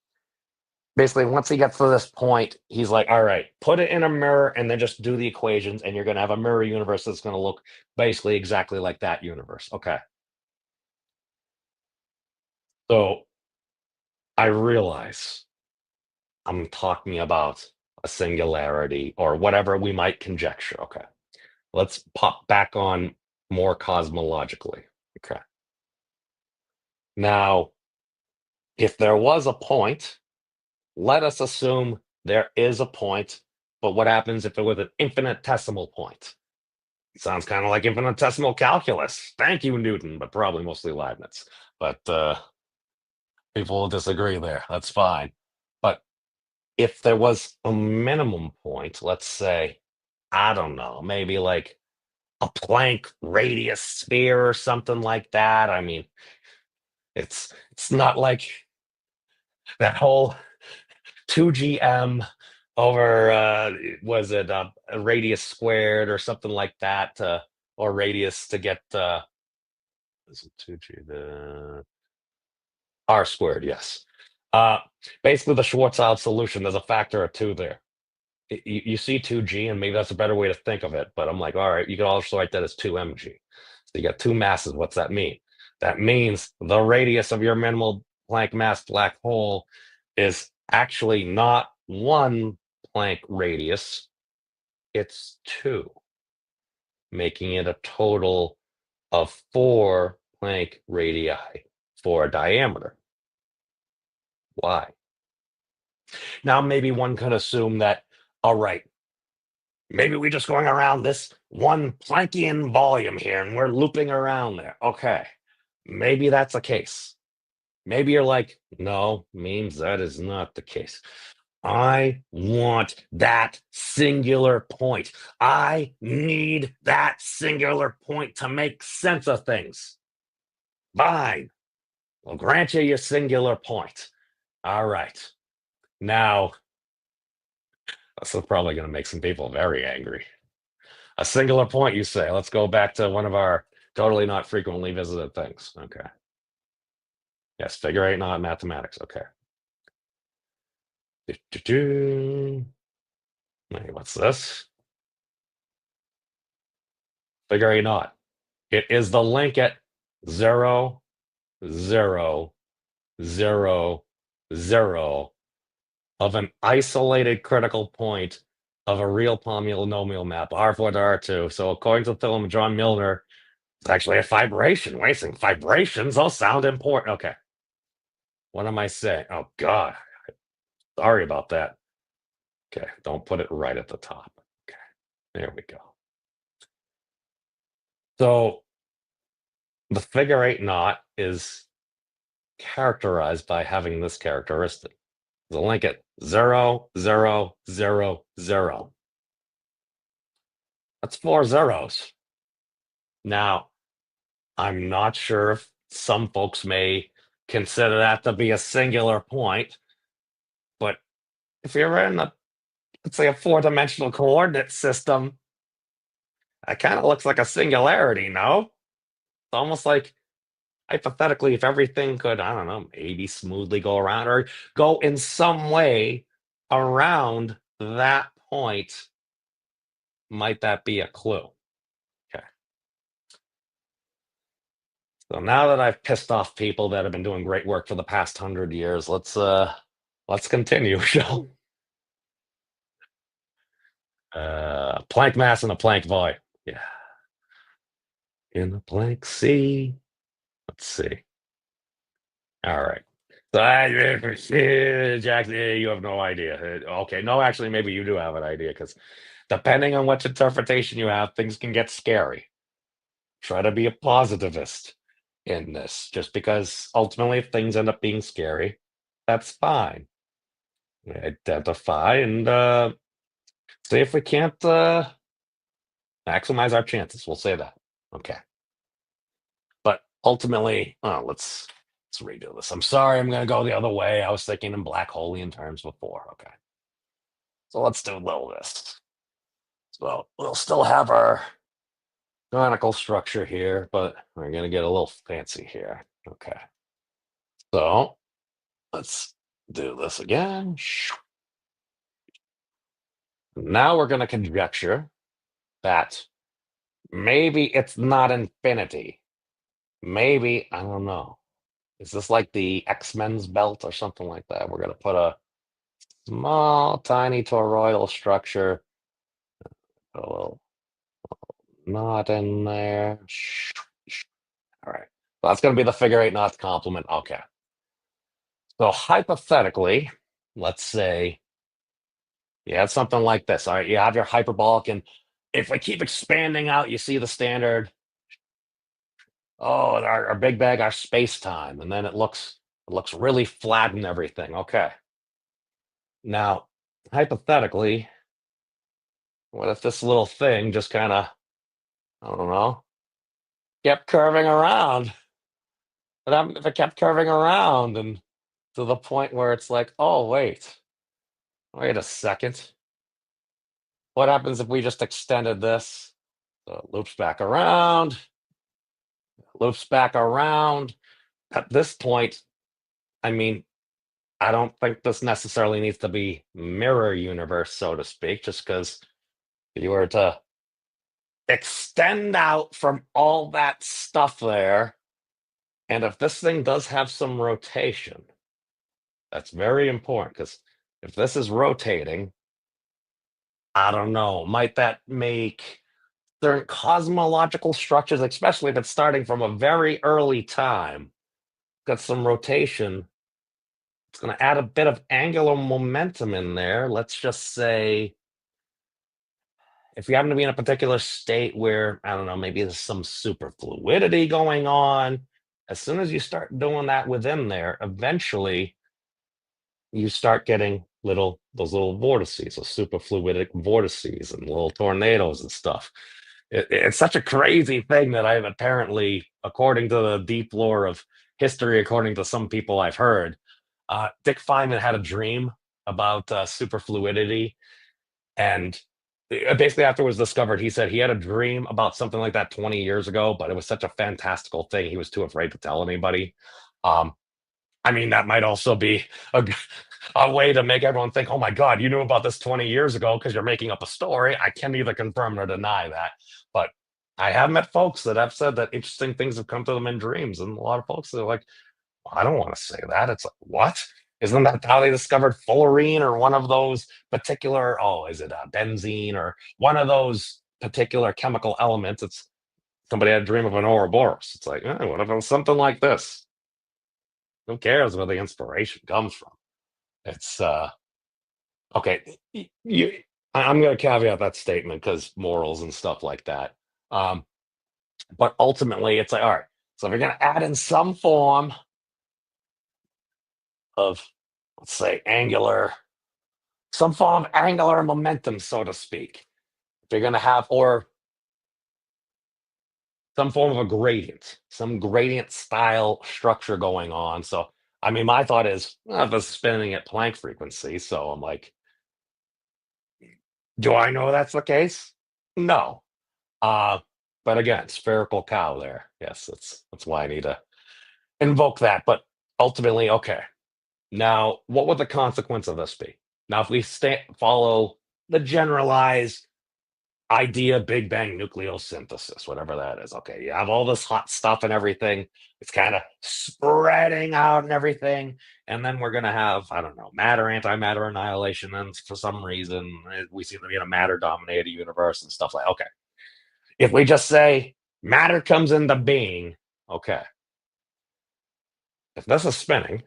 once he gets to this point, he's like, all right, put it in a mirror and then just do the equations, and you're going to have a mirror universe that's going to look basically exactly like that universe. Okay. So I realize I'm talking about a singularity or whatever we might conjecture. Okay. Let's pop back on more cosmologically. Okay. Now, if there was a point, let us assume there is a point, but what happens if it was an infinitesimal point? Sounds kind of like infinitesimal calculus. Thank you, Newton, but probably mostly Leibniz. But people will disagree there. That's fine. But if there was a minimum point, let's say, I don't know, maybe like a Planck radius sphere or something like that. I mean, it's not like that whole 2gm over was it a radius squared or something like that, or radius to get is it 2g the r squared, yes. uh Basically the Schwarzschild solution, there's a factor of 2 there. You see 2g and maybe that's a better way to think of it, but I'm like, all right, you can also write that as 2mg. So you got two masses. What's that mean? That means the radius of your minimal Planck mass black hole is actually not 1 Planck radius, it's 2, making it a total of 4 Planck radii for a diameter. Why? Now, maybe one could assume that, all right, maybe we're just going around this 1 Planckian volume here and we're looping around there. Okay, maybe that's the case. Maybe you're like, no, means that is not the case. I want that singular point. I need that singular point to make sense of things. Fine. I'll grant you your singular point. All right. Now, this is probably going to make some people very angry. A singular point, you say. Let's go back to one of our totally not frequently visited things. Okay. Yes, figure eight, not mathematics. Okay. Hey, what's this? Figure eight knot. It is the link at 0, 0, 0, 0 of an isolated critical point of a real polynomial map, R4 to R2. So according to the theorem of John Milner, it's actually a vibration. Wait a second, vibrations all sound important. Okay. What am I saying? Oh God. Sorry about that. Okay, don't put it right at the top. Okay, there we go. So the figure 8 knot is characterized by having this characteristic. The link at 0, 0, 0, 0. That's 4 zeros. Now, I'm not sure if some folks may consider that to be a singular point, but if you're in a, let's say, a 4-dimensional coordinate system, that kind of looks like a singularity, no? It's almost like, hypothetically, if everything could, I don't know, maybe smoothly go around or go in some way around that point, might that be a clue? Okay. So now that I've pissed off people that have been doing great work for the past 100 years, let's continue, shall Planck mass in a Planck void. Yeah. In a Planck sea. Let's see. All right. So Jack, you have no idea. Okay, no, actually, maybe you do have an idea because depending on which interpretation you have, things can get scary. Try to be a positivist in this, just because ultimately, if things end up being scary, that's fine. Identify and see if we can't maximize our chances. We'll say that. Okay. But ultimately, let's redo this. I'm sorry, I'm going to go the other way. I was thinking in black Holian terms before. Okay. So let's do a little this. So we'll still have our conical structure here, but we're going to get a little fancy here. Okay. So let's do this again. Now we're going to conjecture that maybe it's not infinity. Maybe, I don't know. Is this like the X-Men's belt or something like that? We're going to put a small, tiny toroidal structure. A little knot in there. All right. So that's going to be the figure 8 knots complement. Okay. So hypothetically, let's say you have something like this. All right. You have your hyperbolic, and if we keep expanding out, you see the standard. Oh, our big bag, our space time, and then it looks really flat and everything. Okay. Now, hypothetically, what if this little thing just kind of, I don't know, kept curving around? What happened if it kept curving around and to the point where it's like, oh, wait a second. What happens if we just extended this? So it loops back around, loops back around. At this point, I mean, I don't think this necessarily needs to be mirror universe, so to speak, just because you were to extend out from all that stuff there. And if this thing does have some rotation, that's very important because if this is rotating, I don't know, might that make certain cosmological structures, especially if it's starting from a very early time, got some rotation. It's going to add a bit of angular momentum in there. Let's just say if you happen to be in a particular state where, I don't know, maybe there's some superfluidity going on, as soon as you start doing that within there, eventually you start getting those little vortices, those superfluidic vortices and little tornadoes and stuff. It's such a crazy thing that I've apparently, according to the deep lore of history, according to some people I've heard, Dick Feynman had a dream about superfluidity, and basically after it was discovered, he said he had a dream about something like that 20 years ago, but it was such a fantastical thing he was too afraid to tell anybody. I mean, that might also be a way to make everyone think, oh my God, you knew about this 20 years ago because you're making up a story. I can neither confirm nor deny that. But I have met folks that have said that interesting things have come to them in dreams. And a lot of folks are like, well, I don't want to say that. It's like, what? Isn't that how they discovered fullerene or one of those particular, oh, is it benzene or one of those particular chemical elements? It's somebody had a dream of an Ouroboros. It's like, what if it was something like this? Who cares where the inspiration comes from? It's okay. I'm going to caveat that statement because morals and stuff like that. But ultimately, it's like, all right. So if you're going to add in some form of, let's say, some form of angular momentum, so to speak, if you're going to have, or some form of a gradient, some gradient style structure going on. So, I mean, my thought is, well, if it's spinning at Planck frequency, so I'm like, do I know that's the case? No. But again, spherical cow there. Yes, that's why I need to invoke that. But ultimately, okay. Now, what would the consequence of this be? Now, if we follow the generalized idea, Big Bang nucleosynthesis, whatever that is. Okay, you have all this hot stuff and everything. It's kind of spreading out and everything. And then we're going to have, I don't know, matter, antimatter annihilation. And for some reason, we seem to be in a matter dominated universe and stuff like okay. If we just say matter comes into being, okay. If this is spinning,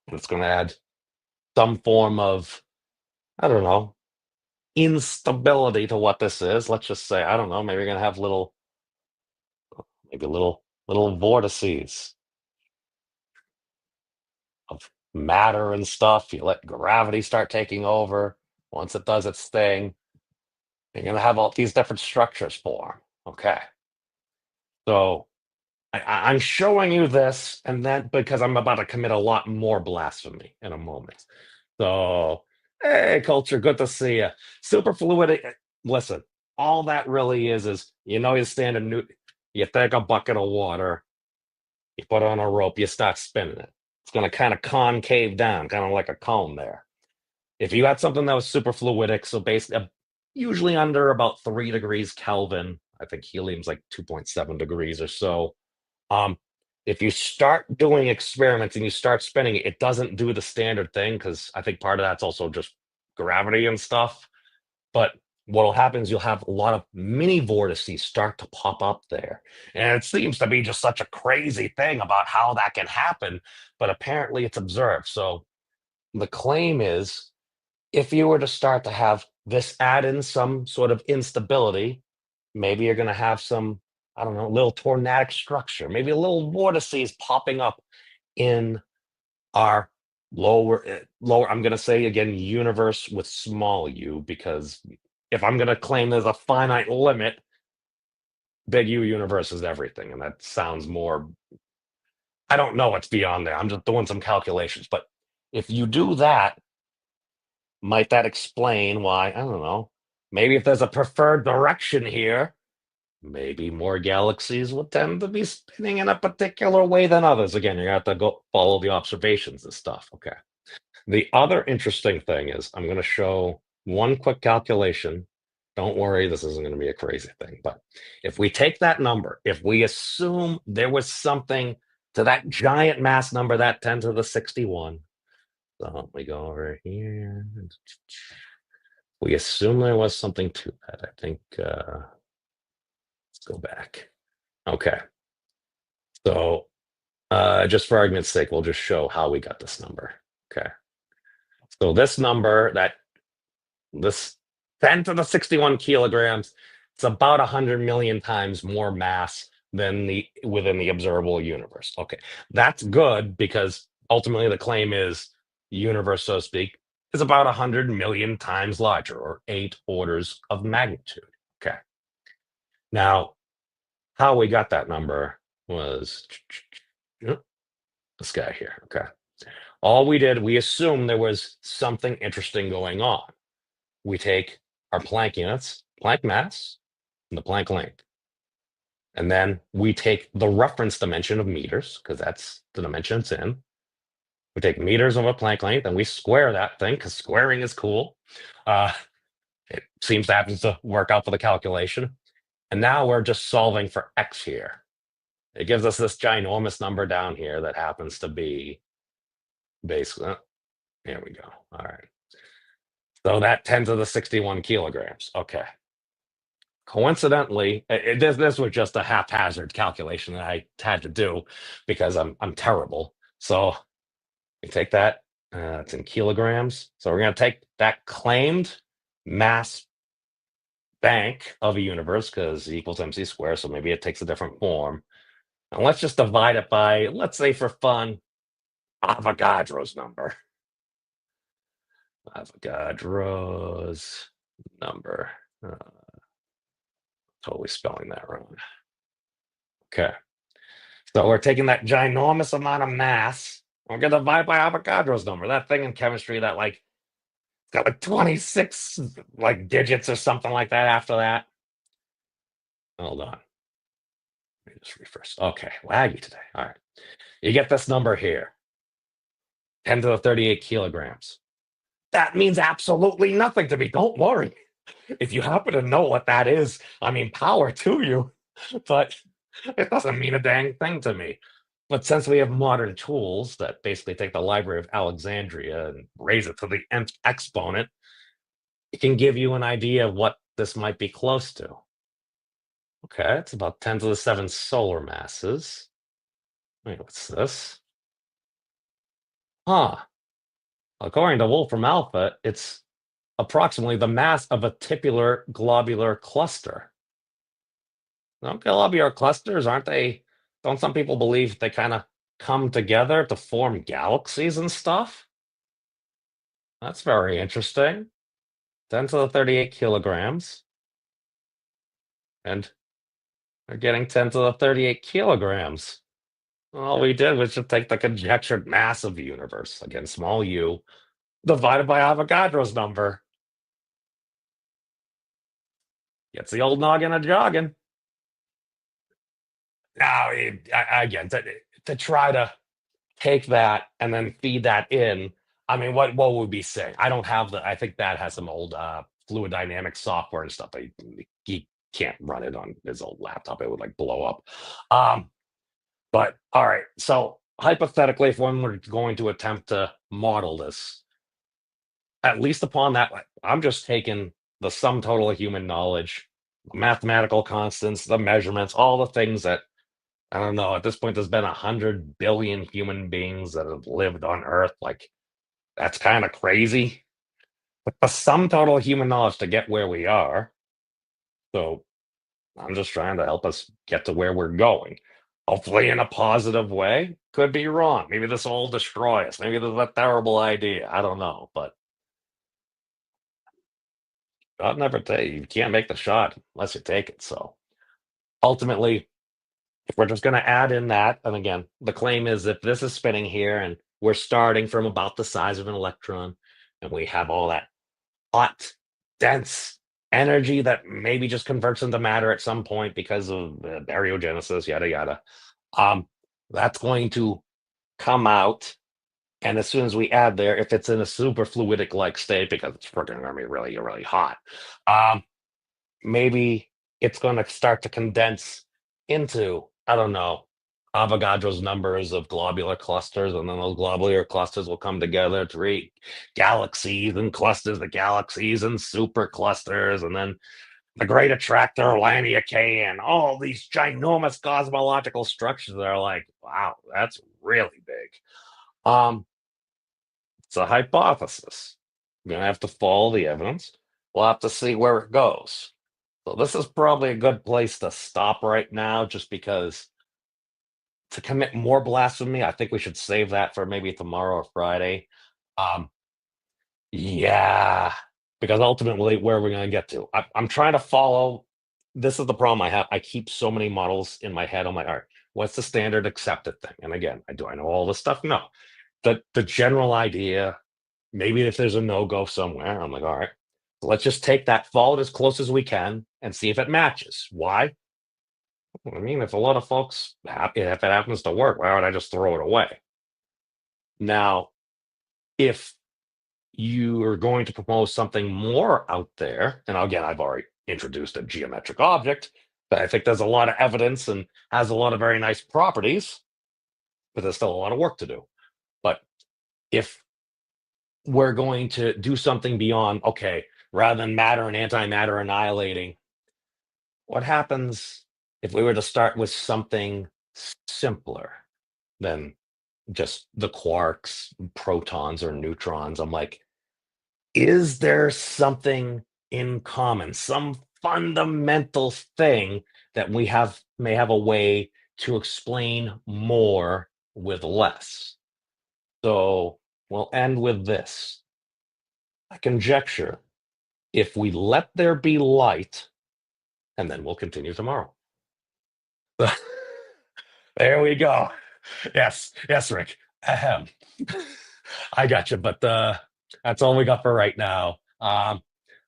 it's going to add some form of, I don't know, instability to what this is. Let's just say, I don't know, maybe you're going to have maybe little vortices of matter and stuff. You let gravity start taking over. Once it does its thing, you're going to have all these different structures form. Okay. So I'm showing you this, and then because I'm about to commit a lot more blasphemy in a moment. So, hey, culture, good to see you. Superfluidity. Listen, all that really is you stand you take a bucket of water, you put on a rope, you start spinning it. It's going to kind of concave down, kind of like a cone there. If you had something that was super fluidic, so basically, usually under about 3 degrees Kelvin, I think helium's like 2.7 degrees or so. If you start doing experiments and you start spinning it, it doesn't do the standard thing because I think part of that's also just gravity and stuff. But what'll happen is you'll have a lot of mini vortices start to pop up there. And it seems to be just such a crazy thing about how that can happen, but apparently it's observed. So the claim is if you were to start to have this add in some sort of instability, maybe you're going to have some, I don't know, little tornadic structure, maybe a little vortices popping up in our lower, I'm going to say again, universe with small u, because if I'm going to claim there's a finite limit, big U universe is everything. And that sounds more, I don't know what's beyond there. I'm just doing some calculations. But if you do that, might that explain why, I don't know, maybe if there's a preferred direction here, maybe more galaxies will tend to be spinning in a particular way than others. Again, you have to go follow the observations and stuff. Okay. The other interesting thing is I'm going to show one quick calculation. Don't worry, this isn't going to be a crazy thing. But if we take that number, if we assume there was something to that giant mass number, that 10 to the 61. So we go over here. We assume there was something to that. I think let's go back. Okay. So just for argument's sake, we'll just show how we got this number. Okay. So this number, this 10 to the 61 kilograms, it's about 100 million times more mass than within the observable universe. Okay. That's good because ultimately the claim is the universe, so to speak, is about 100 million times larger, or 8 orders of magnitude. Okay. Now, how we got that number was this guy here. Okay. All we did, we assumed there was something interesting going on. We take our Planck units, Planck mass, and the Planck length. And then we take the reference dimension of meters, because that's the dimension it's in. We take meters of a Planck length and we square that thing, because squaring is cool. It seems to happen to work out for the calculation. And now we're just solving for x here. It gives us this ginormous number down here that happens to be basically. Here we go. All right. So that 10 to the 61 kilograms. Okay. Coincidentally, this was just a haphazard calculation that I had to do because I'm terrible. So we take that. It's in kilograms. So we're going to take that claimed mass bank of a universe because E equals mc squared. So maybe it takes a different form. And let's just divide it by, let's say for fun, Avogadro's number. Avogadro's number. Totally spelling that wrong. Okay. So we're taking that ginormous amount of mass. We're going to divide by Avogadro's number. That thing in chemistry that got like 26 like digits or something like that after that. Hold on. Let me just refresh. Okay. Laggy today. All right. You get this number here. 10 to the 38 kilograms. That means absolutely nothing to me. Don't worry. If you happen to know what that is, I mean, power to you. But it doesn't mean a dang thing to me. But since we have modern tools that basically take the Library of Alexandria and raise it to the nth exponent, it can give you an idea of what this might be close to. Okay, it's about 10 to the 7 solar masses. Wait, what's this? Huh. According to Wolfram Alpha, it's approximately the mass of a tipular globular cluster. Now, globular clusters, aren't they? Don't some people believe they kind of come together to form galaxies and stuff? That's very interesting. 10 to the 38 kilograms. And they're getting 10 to the 38 kilograms. All we did was just take the conjectured mass of the universe, again, small u, divided by Avogadro's number. Gets the old noggin a jogging. Now, again, to try to take that and then feed that in, I mean, what would we say? I don't have I think that has some old fluid dynamics software and stuff. He can't run it on his old laptop. It would like blow up. But all right, so hypothetically, if one were going to attempt to model this, at least upon that, I'm just taking the sum total of human knowledge, mathematical constants, the measurements, all the things that, I don't know, at this point, there's been 100 billion human beings that have lived on Earth. Like, that's kind of crazy. But the sum total of human knowledge to get where we are. So I'm just trying to help us get to where we're going. Hopefully in a positive way. Could be wrong. Maybe this will all destroy us. Maybe this is a terrible idea. I don't know. But God never tell you can't make the shot unless you take it. So ultimately, if we're just going to add in that, and again, the claim is if this is spinning here and we're starting from about the size of an electron, and we have all that hot, dense energy that maybe just converts into matter at some point because of baryogenesis, yada, yada, that's going to come out. And as soon as we add there, if it's in a super fluidic like state, because it's freaking going to be really, really hot, maybe it's going to start to condense into, I don't know, Avogadro's numbers of globular clusters, and then those globular clusters will come together to create galaxies and clusters of galaxies and super clusters, and then the Great Attractor, Laniakea, and all these ginormous cosmological structures that are like, wow, that's really big. It's a hypothesis. We're going to have to follow the evidence. We'll have to see where it goes. So this is probably a good place to stop right now, just because to commit more blasphemy, I think we should save that for maybe tomorrow or Friday. Yeah, because ultimately, where are we going to get to? I'm trying to follow. This is the problem I have. I keep so many models in my head. I'm like, all right, what's the standard accepted thing? And again, do I know all this stuff? No. The general idea, maybe if there's a no-go somewhere, I'm like, all right, so let's just take that, follow it as close as we can, and see if it matches. Why? I mean, if a lot of folks, if it happens to work, why would I just throw it away? Now, if you are going to propose something more out there, and again, I've already introduced a geometric object, but I think there's a lot of evidence and has a lot of very nice properties, but there's still a lot of work to do. But if we're going to do something beyond, okay, rather than matter and antimatter annihilating, what happens if we were to start with something simpler than just the quarks, protons, or neutrons? I'm like, is there something in common, some fundamental thing that we may have a way to explain more with less? So we'll end with this. A conjecture. If we let there be light, and then we'll continue tomorrow. There we go. Yes, Rick. Ahem. I got you, but that's all we got for right now.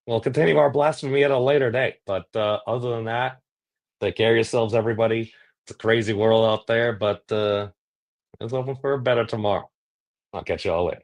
We'll continue our blasphemy at a later date, but other than that, take care of yourselves, everybody. It's a crazy world out there, but it's open for a better tomorrow. I'll catch you all later.